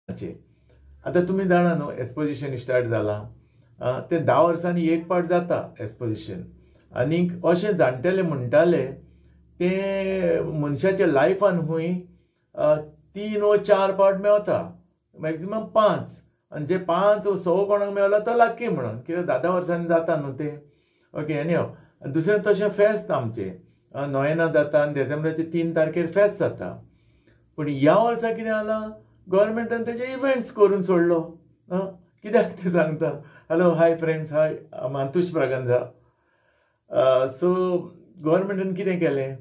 आता तुम्ही जाणा न्हू एक्सपोजिशन स्टार्ट जाला ते 10 वर्सांनी एक पार्ट जाता एक्सपोजिशन आनीक अशें जाणटेले म्हणटाले ते मनशाच्या लायफान खूंय 3 वा 4 पार्ट मेवता मॅक्झिमम 5 आनी जे 5 वा 6 कोणाक मेवला तो लाकी म्हणून कित्याक 10 वर्सांनी जाता न्हू ते ओके एनीहाव दुसरें तशें फेस्त आमचें नोयेना जाता आनी डिसेंबराचे 3 तारखेर फेस्त जाता पूण ह्या वर्सा कितें जालां गव्हर्मेंटान तेजे इव्हेंट्स करून सोडलो कित्याक ते सांगता हॅलो हाय फ्रेंड्स हाय मांतूश प्रागंजा सो गव्हर्मेंटान कितें केलें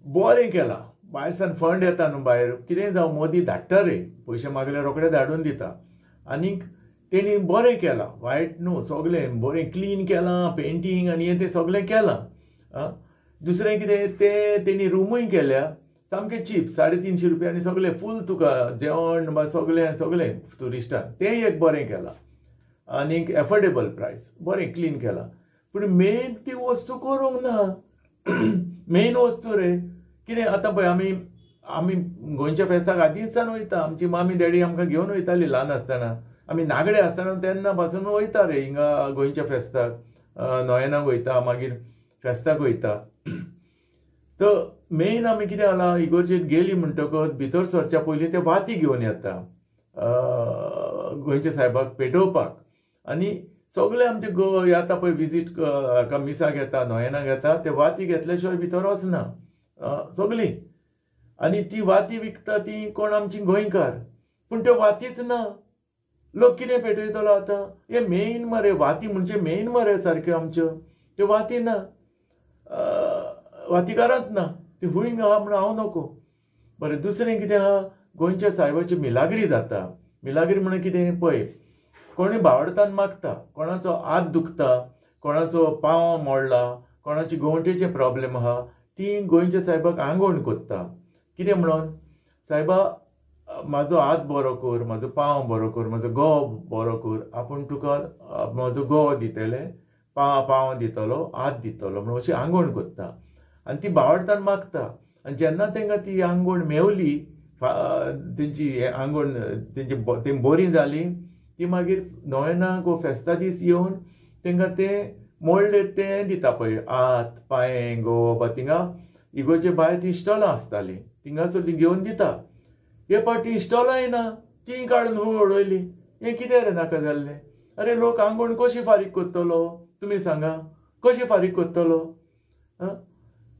बरें केलां भायर सान फंड येता न्हू भायर कितेंय जावं मोदी धाडटा रे पयशे मागल्यार रोखडे धाडून दिता आनीक तेणी बरें केलां वायट न्हू सगळें बरें क्लीन केलां पेंटींग आनी हें तें सगळें केलां दुसरें कितें तें तेणी रुमूय केल्या सामकें चीप 350 रुपयांनी सगळें फूल तुका जेवण सगळें टुरिस्टांक तें एक बरें केलां आनीक एफोर्डेबल प्रायस बरें क्लीन केलां पूण मेन ती वस्तू करूंक ना मेन वस्तू रे कितें आतां पळय आमी गोंयच्या फेस्ताक आदींसान वयता आमची मामी डॅडी आमकां घेवन वयताली ल्हान आसतना आमी नागडे आसतना तेन्ना पासून वयता रे हिंगा गोंयच्या फेस्ताक नोयेनाक वयता मागीर फेस्ताक वयता तर मेन आमी कितें जालां इगोर्जेक गेली म्हणटकच भितर सरच्या पयलीं ते वाती घेवन येता गोंयच्या सायबाक पेटोवपाक आनी सगळे आमचे येता पळय विजीट हाका मिसाक येता नोयेनाक येता ते वाती घेतल्या शिवाय भितर वचना सगळीं आनी ती वाती विकता ती कोण आमची गोंयकार पूण त्यो वातीच ना लोक कितें पेटयतलो आतां हे मेन मरे वाती म्हणजे मेन मरे सारक्यो आमच्यो त्यो वाती ना वातीकारांच ना ती हुंयग आहा म्हण हांव नको बरें दुसरें कितें आहा गोंयच्या सायबाची मिलाग्री जाता मिलाग्री म्हण कितें पळय कोणूय भावडतान मागता कोणाचो हात दुखता कोणाचो पांव मोडला कोणाची गोवंटेचे प्रॉब्लेम आहा ती गोंयच्या सायबाक आंगवण कोत्ता कितें म्हणून सायबा म्हाजो हात बरो कर म्हाजो पांव बरो कर म्हाजो घोव बरो कर आपूण तुका म्हाजो घोव दितले पांव दितलो हात दितलो म्हणून अशी आंगवण कोत्ता आनी ती भावडतान मागता आनी जेन्ना तांकां ती आंगवण मेवली तेंची आंगवण तेंची बरी जाली ती मागीर नोयेनाक वो फेस्ता दीस येवन तांकां तें मोल्ड तें दिता पळय हात पांय घोव थिंगा इगोर्जे भायर ती इस्टॉलां आसतालीं थिंगासर ती घेवन दिता हे पावटी इस्टॉलां येना ती काडून उडयली हें कितें रे नाका जाल्लें अरे लोक आंगवण कशी फारीक कोत्तलो तुमी सांगा कशी फारीक कोत्तलो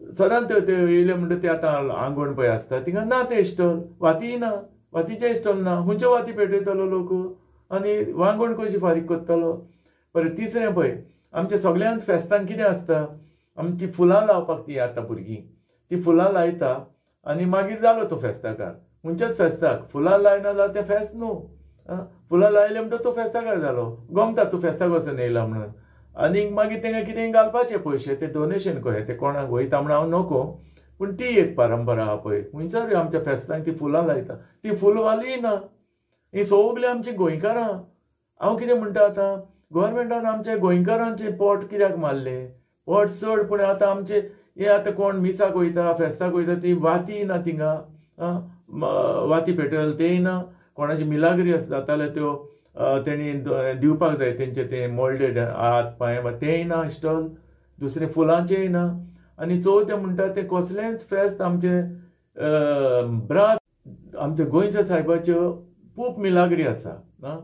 सदांच ते येयले म्हणटा ते आतां आंगवण पळय आसता थिंगा ना ते इस्टॉल वातीय ना वातीचे इस्टॉल ना खंयच्यो वाती पेटयतलो लोक आनी आंगवण कशी फारीक कोत्तलो बरें तिसरें पळय आमच्या सगळ्यांच फेस्तांक कितें आसता आमची फुलां लावपाक ती येता भुरगीं ती फुलां लायता आनी मागीर जालो तो फेस्ताकार खंयच्याच फेस्ताक फुलां लायना जाल्यार तें फेस्त न्हू फुलां लायले म्हणटा तो फेस्ताकार जालो गमता तूं फेस्ताक वचून येयला म्हणून आनीक मागीर तांकां कितें घालपाचे पयशे ते डोनेशन कशें ते कोणाक वयता म्हण हांव नको पूण ती एक परंपरा आहा पळय खंयच्यार आमच्या फेस्तांक ती फुलां लायता ती फुलवाली ना ही सगळीं आमची गोंयकारां हांव कितें म्हणटा आतां गव्हर्मेंटान आमच्या गोंयकारांचे पोट कित्याक मारले पोट चड पूण आतां आमचे हे आतां कोण मिसाक वयता फेस्ताक वयता ती वाती ना थिंगा वाती पेटयल तेय ना कोणाची मिलाग्री जाताले त्यो तेणी दिवपाक जाय तेंचे ते मोल्डेड हात पांय तेय ना स्टॉल दुसरे फुलांचेय ना आनी चवथें म्हणटा ते कसलेंच फेस्त आमचे ब्रास आमच्या गोंयच्या सायबाच्यो खूब मिलाग्री आसा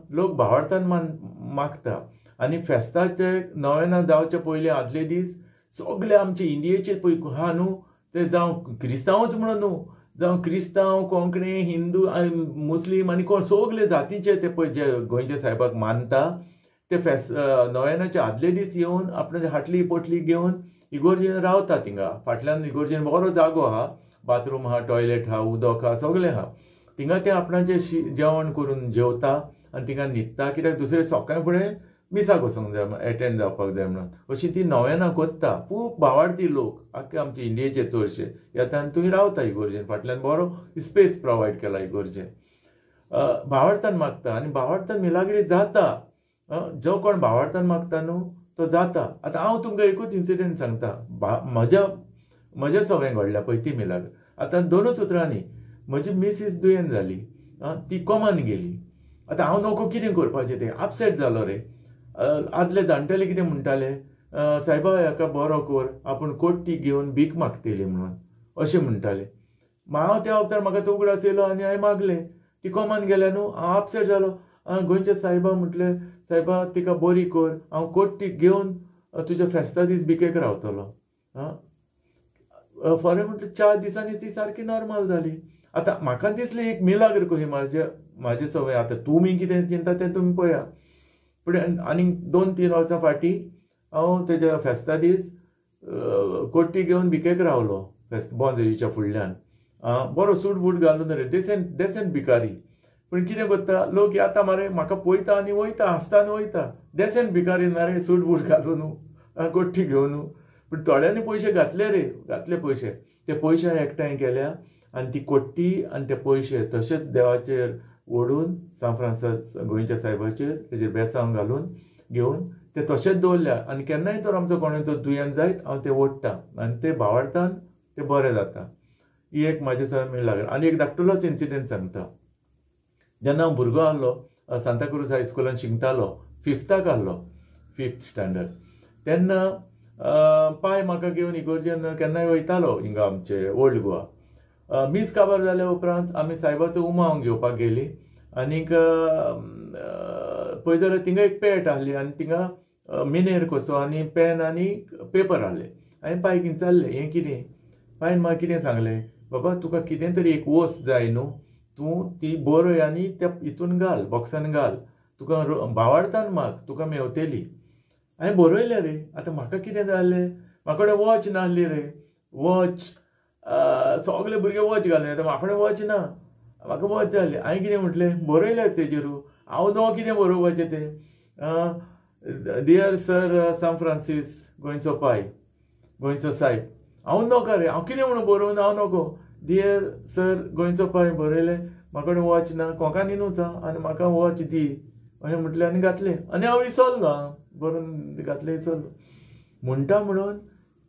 लोक भावार्थान मागता आनी फेस्ताचे नोयेना जावचे पयलीं आदले दीस सगळे आमचे इंडियेचे पळय आहा न्हू ते जावं क्रिस्तांवच म्हणून न्हू जावं क्रिस्तांव कोंकणी हिंदू मुस्लीम आनी कोण सगळे जातीचे ते पळय जे गोंयच्या सायबाक मानता ते नोयेनाचे आदले दीस येवन आपणाची हाटली पोटली घेवन इगोर्जेन रावता थिंगा फाटल्यान इगोर्जेन बरो जागो आहा बाथरूम आहा टॉयलेट आहा उदक आहा सगळें आहा थिंगा ते आपणाचें जेवण करून जेवता आनी थिंगा न्हिदता कित्याक दुसरे सकाळीं फुडें मिसाक वचूंक जाय एटेंड जावपाक जाय म्हणून अशी ती नोयेना कोत्ता खूब भावार्थी लोक आख्खे आमचे इंडियेचे चडशे येता आनी थंय रावता इगोर्जेन फाटल्यान बरो स्पेस प्रोवायड केला इगोर्जेन भावार्थान मागता आनी भावार्थान मिलाग्री जाता जो कोण भावार्थान मागता न्हू तो जाता आतां हांव तुमकां एकूच इन्सिडेंट सांगता म्हज्या सगळें घडल्या पळय ती मिलाग्री आतां 2 उतरांनी म्हजी मिसीस दुयेंत जाली, ती कोमान गेली. आतां हांव नको कितें करपाचें तें अपसेट जालो रे. आदले जाणटेले कितें म्हणटाले, सायबा हेका बरो कर, आपूण कोट्टी घेवन भीक मागतली म्हणून अशें म्हणटाले. हांव त्या वक्तार म्हाका तो उगडास येयलो आनी हांवें मागलें. ती कोमान गेल्या न्हू, हांव अपसेट जालो. गोंयच्या सायबा म्हटलें, सायबा तिका बरी कर, हांव कोट्टी घेवन तुज्या फेस्ता दीस भिकेक रावतलो. फरें म्हटलें 4 दिसांनीच ती सारकी नॉर्मल जाली. आतां म्हाका दिसलें एक मिलाग्र कशी म्हाजे सवय. आतां तुमी कितें चिंता तें तुमी पळया. पूण आनीक 2-3 वर्सां फाटीं हांव तेज्या फेस्ता दीस कोट्टी घेवन भिकेक रावलो बोंजेरीच्या फुडल्यान. बरो सूट बूट घालून रे, डेसेंट भिकारी. पूण कितें करता लोक येता मरे, म्हाका पळयता आनी वयता, हसता आनी वयता. डेसेंट भिकारी ना रे, सूट बूट घालून कोट्टी घेवन. पूण थोड्यांनी पयशे घातले पयशे. ते पयशे एकठांय केल्या आनी ती कोट्टी आनी ते पयशे तशेंच देवाचेर ओडून सान फ्रांसीस गोंयच्या सायबाचेर तेजेर बेसांव घालून घेवन ते तशेंच दवरल्या. आनी केन्नाय तर आमचो कोणूय तो दुयेंत जायत हांव ते ओडटा आनी ते भावार्थान ते बरें जाता. ही एक म्हाजे सवय मिलाग्र. आनी एक धाकटुलोच इन्सिडेंट सांगता. जेन्ना हांव भुरगो आहलो, सांताक्रूज हायस्कुलान शिकतालो, 5थाक आहलो, 5th स्टँडर्ड, तेन्ना पाय म्हाका घेवन इगोर्जेन केन्नाय वयतालो हिंगा आमचे ओल्ड गोवा. मीस काबार जाल्या उपरांत आमी सायबाचो उमांव घेवपाक गेली. आनीक पळय जाल्यार थिंगा एक पेट आहली आनी थिंगा मिनेर कसो आनी पेन आनी पेपर आहले. हांवें पायक विचारलें, हें कितें? पायन म्हाका कितें सांगलें, बाबा तुका कितें तरी एक वस्त जाय न्हू, तूं ती बरय आनी त्या हितून घाल, बॉक्सान घाल, तुका भावार्थान माग, तुका मेवतली. हांवें बरयलें रे. आतां म्हाका कितें जालें, म्हाका कडेन वॉच नाहली रे. वॉच सगळे भुरगे वॉच घालून येता, म्हाका कडेन वॉच ना. म्हाका वॉच जाली. हांवें कितें म्हटलें, बरयलें तेजेरू. हांव नो कितें बरोवपाचें तें. डियर सर सान फ्रांसीस गोंयचो पाय, गोंयचो सायब. हांव नोका रे, हांव कितें म्हणून बरोवन हांव नोको. डियर सर गोंयचो पाय बरयलें, म्हाका कडेन वॉच ना, कोंकानीनूच आनी म्हाका वॉच दी अशें म्हटलें आनी घातलें. आनी हांव विसरलो, बरोवन घातलें विसरलो. म्हणटा म्हणून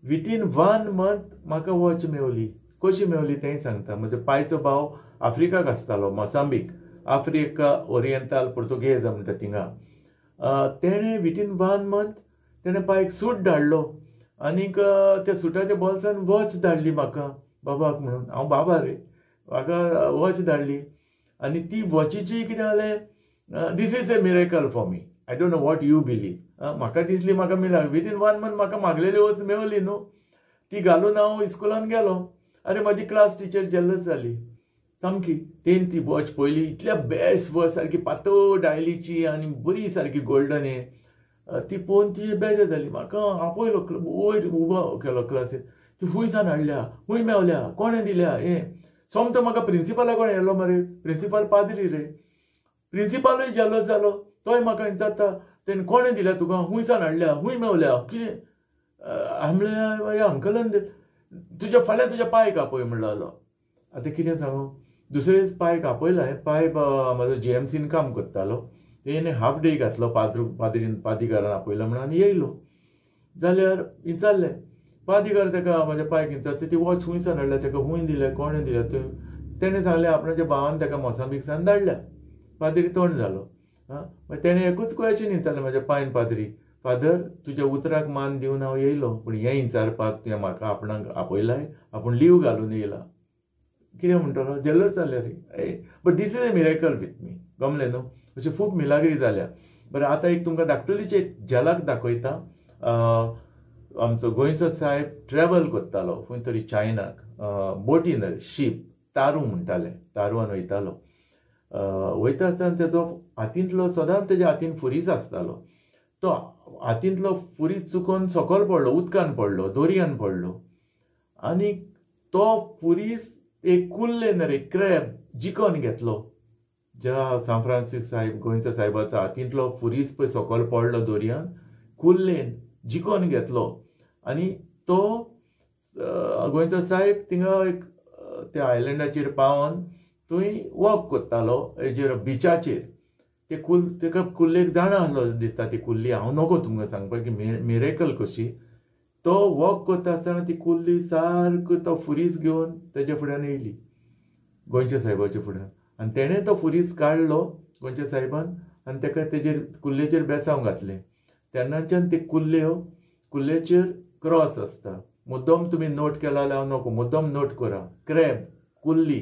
विथीन 1 मंथ म्हाका वॉच मेवली. कशी मेवली तेंय सांगता. म्हजो पायचो भाव आफ्रिकाक आसतालो, मोसांबीक, आफ्रिका ओरिएंताल पुर्तुगेज म्हणटा थिंगा. तेणें विथीन 1 मंथ तेणें पायक सूट धाडलो आनीक त्या सुटाच्या बॉल्सान वॉच धाडली म्हाका बाबाक म्हणून. हांव बाबा रे, म्हाका वॉच धाडली. आनी ती वॉचीची कितें जालें, this is a miracle for me. I don't know what you believe. म्हाका दिसली म्हाका मिलाग्र. विथीन 1 मंथ म्हाका मागलेली वस्त मेवली न्हू. ती घालून हांव इस्कुलान गेलो. आरे म्हाजी क्लास टिचर जेलस जाली सामकी. तेन ती वॉच पयली, इतल्या बेस्ट वॉच, सारकी पातळ डायलीची आनी बरी सारकी गोल्डन हे. ती पळोवन ती बेजार जाली. म्हाका आपयलो, वयर उबो केलो क्लासीत. ती हुंयसान हाडल्या, हुंय मेवल्या, कोणें दिल्या हें. सोमतो म्हाका प्रिंसिपला कोण येयलो मरे, प्रिंसिपल पाद्री रे. प्रिंसिपलूय जेलस जालो. तोय म्हाका विचारता, तेणें कोणें दिल्या तुका, हुंयसान हाडल्या, हुंय मेवल्या, कितें? हांवें म्हणलें अंकलान तुज्या फाल्यां तुज्या पायक आपय म्हणलो. आतां कितें सांगू, दुसरे पायक आपयलो हांवें. पाय म्हाजो GMCन काम करतालो. तेणे हाफ डे घातलो, पाद्रीकारान आपयलो म्हणून आनी येयलो. जाल्यार विचारलें, पाद्रीकार तेका म्हाज्या पायक विचारता, ती वॉच हुंयसान हाडल्या, तेका हुंय दिल्या, कोणें दिल्या? तेणें सांगलें आपणाच्या भावान तेका मोसांबीकसान धाडल्या. पाद्री तोंड जालो. मागीर तेणें एकूच क्वेश्चन विचारलें म्हाज्या पायन पाद्री, फादर तुज्या उतराक मान दिवन हांव येयलो, पूण हें विचारपाक तुवें म्हाका आपणाक आपयलाय, आपूण लीव घालून येयला. कितें म्हणटलो, जेलस जाले रे. But this is a miracle with me. गमलें न्हू. अशें खूब मिलाग्री जाल्या. बरें, आतां एक तुमकां धाकटुलीची एक झलक दाखयता. आमचो गोंयचो सायब ट्रॅवल करतालो खंय तरी चायनाक, बोटीन, शीप, तारू म्हणटाले, तारुआन वयतालो. वयता आसतना तेजो हातींतलो, सदांच तेज्या हातीन फुरीस आसतालो. तो हातींतलो फुरीस चुकोवन सकयल पडलो, उदकान पडलो, दोरयान पडलो. आनी तो फुरीस एक कुल्लेन रे, क्रॅब जिकोन घेतलो. ज्या सान फ्रांसीस सायब, गोंयच्या सायबाचो हातींतलो फुरीस पळय सकयल पडलो दोरयान, कुल्लेन जिकोन घेतलो. आनी तो गोंयचो सायब थिंगा एक त्या आयलँडाचेर पावोन थंय वॉक करतालो, हेजेर बिचाचेर. तेका कुल्लेक जाणा आहलो दिसता ती कुल्ली. हांव नोको तुमकां सांगपाक की मिरेकल कशी. तो वॉक करता आसतना ती कुल्ली सारको तो फुरीस घेवन तेज्या फुड्यान येयली. गोंयच्या साहेबाचे फुडें आनी तेणें तो फुरीस काडलो गोंयच्या साहेबान आनी ताका तेजेर कुल्लेचेर बेसांव घातलें. तेन्नाच्यान ते कुल्लेचेर क्रॉस आसता. मुद्दम तुमी नोट केला जाल्यार हांव नको, मुद्दम नोट करा. क्रॅब, कुल्ली,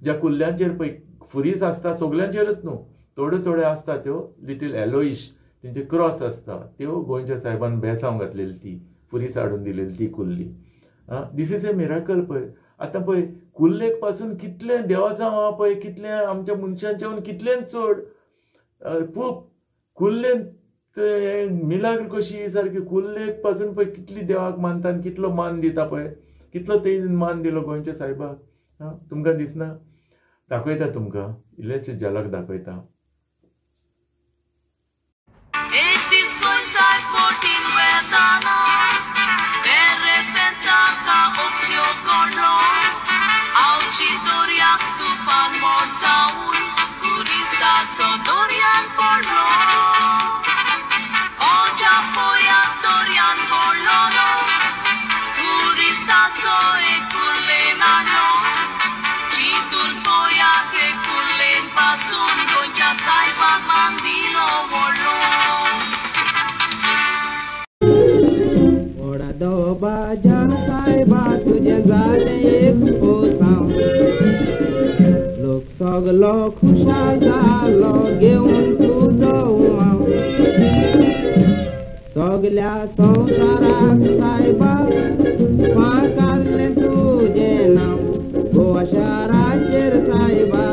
ज्या कुल्ल्यांचेर पळय फुरीस आसता सगल्यांचेरच न्हू, थोड्यो आसता त्यो लिटील एलोइश तेंचे क्रॉस आसता, त्यो गोंयच्या साहेबान बेसांव घातलेली ती फुरीस हाडून दिलेली ती कुल्ली. This is a miracle. पळय आतां पळय कुल्लेक पासून कितलें देवासांव आहा पळय, कितलें आमच्या मनशांच्याहून कितलें चड. खूब कुल्लेन मिलाग्र कशी सारकी कुल्लेक पासून पळय कितली देवाक मानता आनी कितलो मान दिता पळय, कितलो तेणेन मान दिलो गोंयच्या साहेबाक. तुमकां दिसना? दाखयता तुमकां इल्लेशें झलक दाखयता. बाजार साहेबा तुझे जाले एक्सपोसांव, लोक सगलो खुशाल जालो घेवन तुजो उमाव. सगल्या संवसाराक साहेबा फाकाल्लें तुजें नांव, गोवा शाराचेर साहेबा